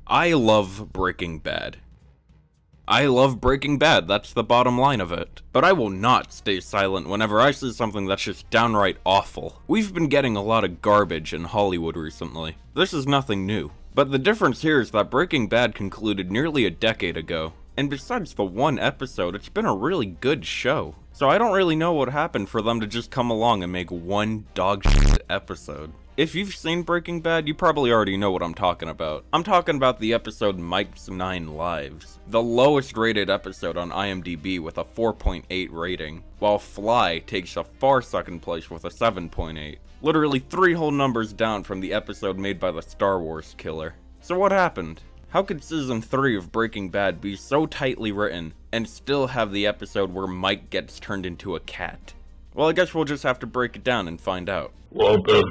I love Breaking Bad. I love Breaking Bad, that's the bottom line of it. But I will not stay silent whenever I see something that's just downright awful. We've been getting a lot of garbage in Hollywood recently. This is nothing new. But the difference here is that Breaking Bad concluded nearly a decade ago. And besides the one episode, it's been a really good show. So I don't really know what happened for them to just come along and make one dog shit episode. If you've seen Breaking Bad, you probably already know what I'm talking about. I'm talking about the episode Mike's 9 Lives, the lowest rated episode on IMDb with a 4.8 rating, while Fly takes a far second place with a 7.8. Literally 3 whole numbers down from the episode made by the Star Wars killer. So what happened? How could season 3 of Breaking Bad be so tightly written and still have the episode where Mike gets turned into a cat? Well, I guess we'll just have to break it down and find out. Walter.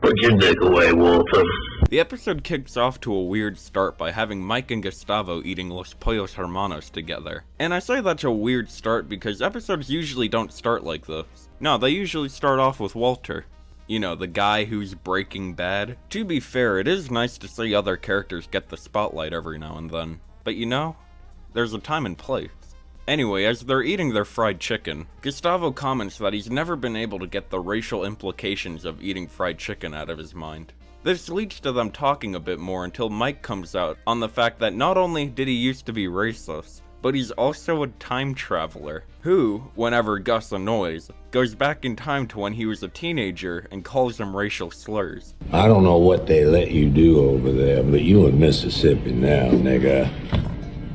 Put your dick away, Walter. The episode kicks off to a weird start by having Mike and Gustavo eating Los Pollos Hermanos together. And I say that's a weird start because episodes usually don't start like this. No, they usually start off with Walter. You know, the guy who's Breaking Bad. To be fair, it is nice to see other characters get the spotlight every now and then. But you know, there's a time and place. Anyway, as they're eating their fried chicken, Gustavo comments that he's never been able to get the racial implications of eating fried chicken out of his mind. This leads to them talking a bit more until Mike comes out on the fact that not only did he used to be racist, but he's also a time traveler, who, whenever Gus annoys, goes back in time to when he was a teenager and calls him racial slurs. I don't know what they let you do over there, but you in Mississippi now, nigga.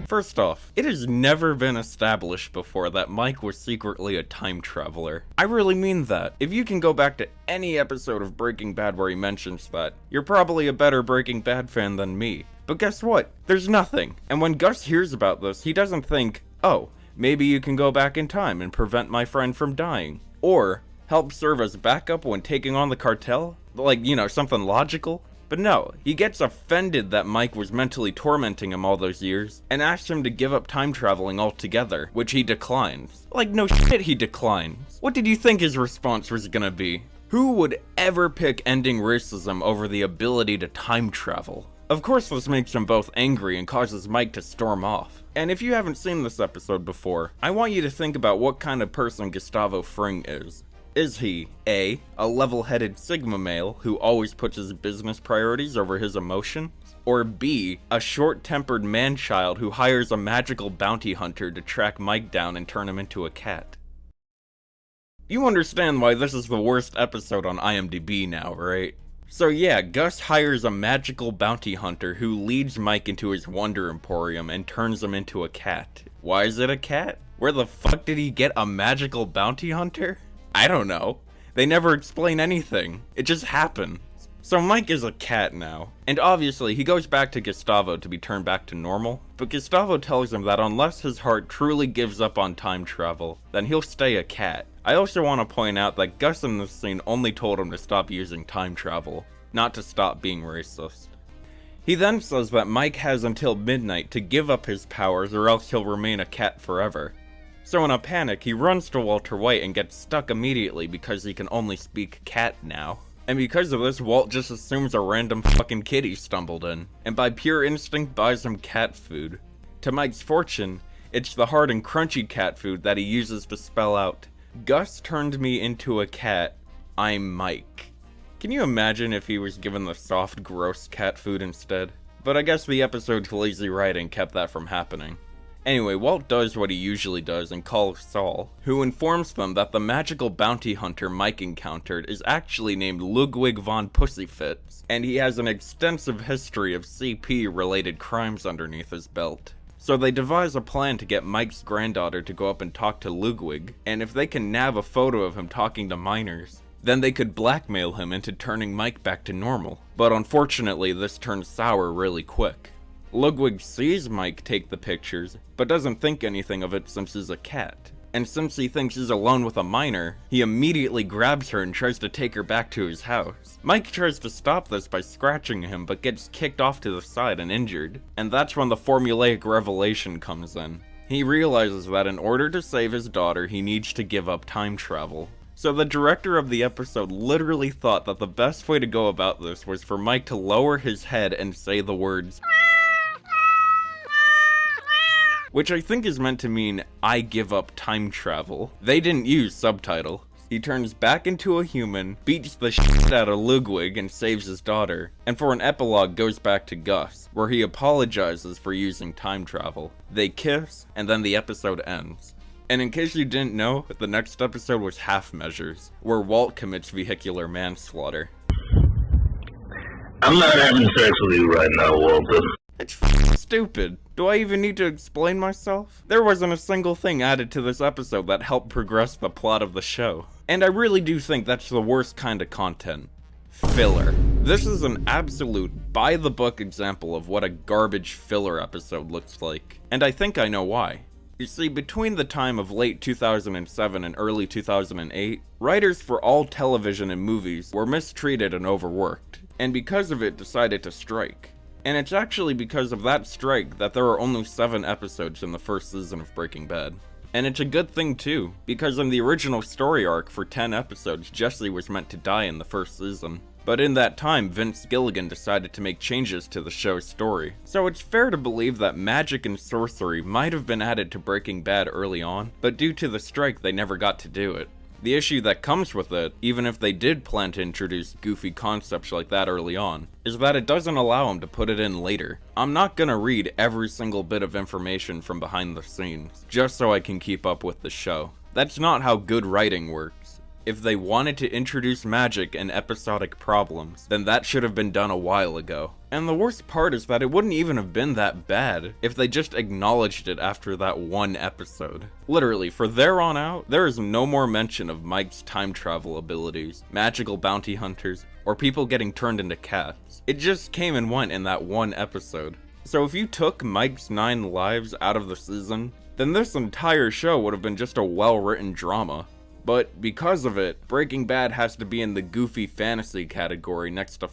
First off, it has never been established before that Mike was secretly a time traveler. I really mean that. If you can go back to any episode of Breaking Bad where he mentions that, you're probably a better Breaking Bad fan than me. But guess what? There's nothing. And when Gus hears about this, he doesn't think, oh, maybe you can go back in time and prevent my friend from dying. Or help serve as backup when taking on the cartel? Like, you know, something logical? But no, he gets offended that Mike was mentally tormenting him all those years, and asks him to give up time traveling altogether, which he declines. Like, no shit he declines. What did you think his response was gonna be? Who would ever pick ending racism over the ability to time travel? Of course this makes him both angry and causes Mike to storm off. And if you haven't seen this episode before, I want you to think about what kind of person Gustavo Fring is. Is he, A, a level-headed Sigma male who always puts his business priorities over his emotions? Or B, a short-tempered man-child who hires a magical bounty hunter to track Mike down and turn him into a cat? You understand why this is the worst episode on IMDb now, right? So yeah, Gus hires a magical bounty hunter who leads Mike into his Wonder Emporium and turns him into a cat. Why is it a cat? Where the fuck did he get a magical bounty hunter? I don't know. They never explain anything. It just happens. So Mike is a cat now, and obviously he goes back to Gustavo to be turned back to normal, but Gustavo tells him that unless his heart truly gives up on time travel, then he'll stay a cat. I also want to point out that Gus in this scene only told him to stop using time travel, not to stop being racist. He then says that Mike has until midnight to give up his powers or else he'll remain a cat forever. So in a panic, he runs to Walter White and gets stuck immediately because he can only speak cat now. And because of this, Walt just assumes a random fucking kitty stumbled in, and by pure instinct buys him cat food. To Mike's fortune, it's the hard and crunchy cat food that he uses to spell out, "Gus turned me into a cat, I'm Mike." Can you imagine if he was given the soft, gross cat food instead? But I guess the episode's lazy writing kept that from happening. Anyway, Walt does what he usually does and calls Saul, who informs them that the magical bounty hunter Mike encountered is actually named Ludwig von Pussyfits, and he has an extensive history of CP-related crimes underneath his belt. So they devise a plan to get Mike's granddaughter to go up and talk to Ludwig, and if they can nab a photo of him talking to minors, then they could blackmail him into turning Mike back to normal. But unfortunately, this turns sour really quick. Ludwig sees Mike take the pictures, but doesn't think anything of it since he's a cat. And since he thinks he's alone with a minor, he immediately grabs her and tries to take her back to his house. Mike tries to stop this by scratching him, but gets kicked off to the side and injured. And that's when the formulaic revelation comes in. He realizes that in order to save his daughter, he needs to give up time travel. So the director of the episode literally thought that the best way to go about this was for Mike to lower his head and say the words, which I think is meant to mean, I give up time travel. They didn't use subtitle. He turns back into a human, beats the shit out of Ludwig and saves his daughter, and for an epilogue goes back to Gus, where he apologizes for using time travel. They kiss, and then the episode ends. And in case you didn't know, the next episode was Half Measures, where Walt commits vehicular manslaughter. I'm not having sex with you right now, Walter. It's stupid. Do I even need to explain myself? There wasn't a single thing added to this episode that helped progress the plot of the show. And I really do think that's the worst kind of content. Filler. This is an absolute by-the-book example of what a garbage filler episode looks like. And I think I know why. You see, between the time of late 2007 and early 2008, writers for all television and movies were mistreated and overworked, and because of it decided to strike. And it's actually because of that strike that there are only 7 episodes in the first season of Breaking Bad. And it's a good thing too, because in the original story arc for 10 episodes, Jesse was meant to die in the first season. But in that time, Vince Gilligan decided to make changes to the show's story. So it's fair to believe that magic and sorcery might have been added to Breaking Bad early on, but due to the strike they never got to do it. The issue that comes with it, even if they did plan to introduce goofy concepts like that early on, is that it doesn't allow them to put it in later. I'm not gonna read every single bit of information from behind the scenes, just so I can keep up with the show. That's not how good writing works. If they wanted to introduce magic and episodic problems, then that should have been done a while ago. And the worst part is that it wouldn't even have been that bad if they just acknowledged it after that one episode. Literally, for there on out, there is no more mention of Mike's time travel abilities, magical bounty hunters, or people getting turned into cats. It just came and went in that one episode. So if you took Mike's 9 lives out of the season, then this entire show would have been just a well-written drama. But because of it, Breaking Bad has to be in the goofy fantasy category next to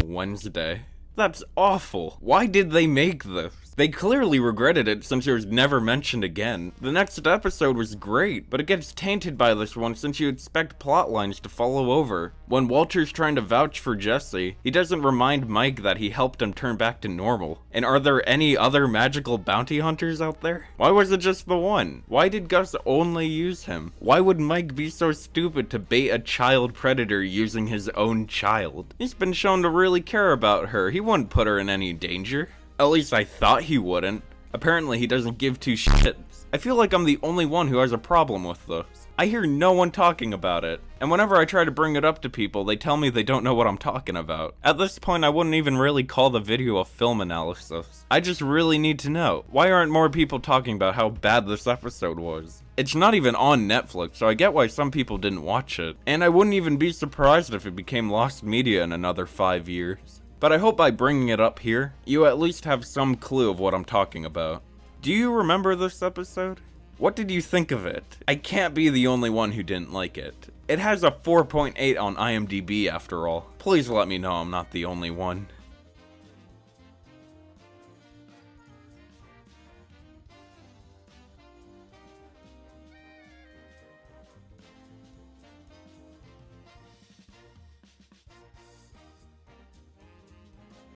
Wednesday. That's awful. Why did they make this? They clearly regretted it since it was never mentioned again. The next episode was great, but it gets tainted by this one since you expect plot lines to follow over. When Walter's trying to vouch for Jesse, he doesn't remind Mike that he helped him turn back to normal. And are there any other magical bounty hunters out there? Why was it just the one? Why did Gus only use him? Why would Mike be so stupid to bait a child predator using his own child? He's been shown to really care about her. He wouldn't put her in any danger. At least I thought he wouldn't. Apparently he doesn't give 2 shits. I feel like I'm the only one who has a problem with this. I hear no one talking about it, and whenever I try to bring it up to people, they tell me they don't know what I'm talking about. At this point, I wouldn't even really call the video a film analysis. I just really need to know, why aren't more people talking about how bad this episode was? It's not even on Netflix, so I get why some people didn't watch it. And I wouldn't even be surprised if it became lost media in another 5 years. But I hope by bringing it up here, you at least have some clue of what I'm talking about. Do you remember this episode? What did you think of it? I can't be the only one who didn't like it. It has a 4.8 on IMDb after all. Please let me know I'm not the only one.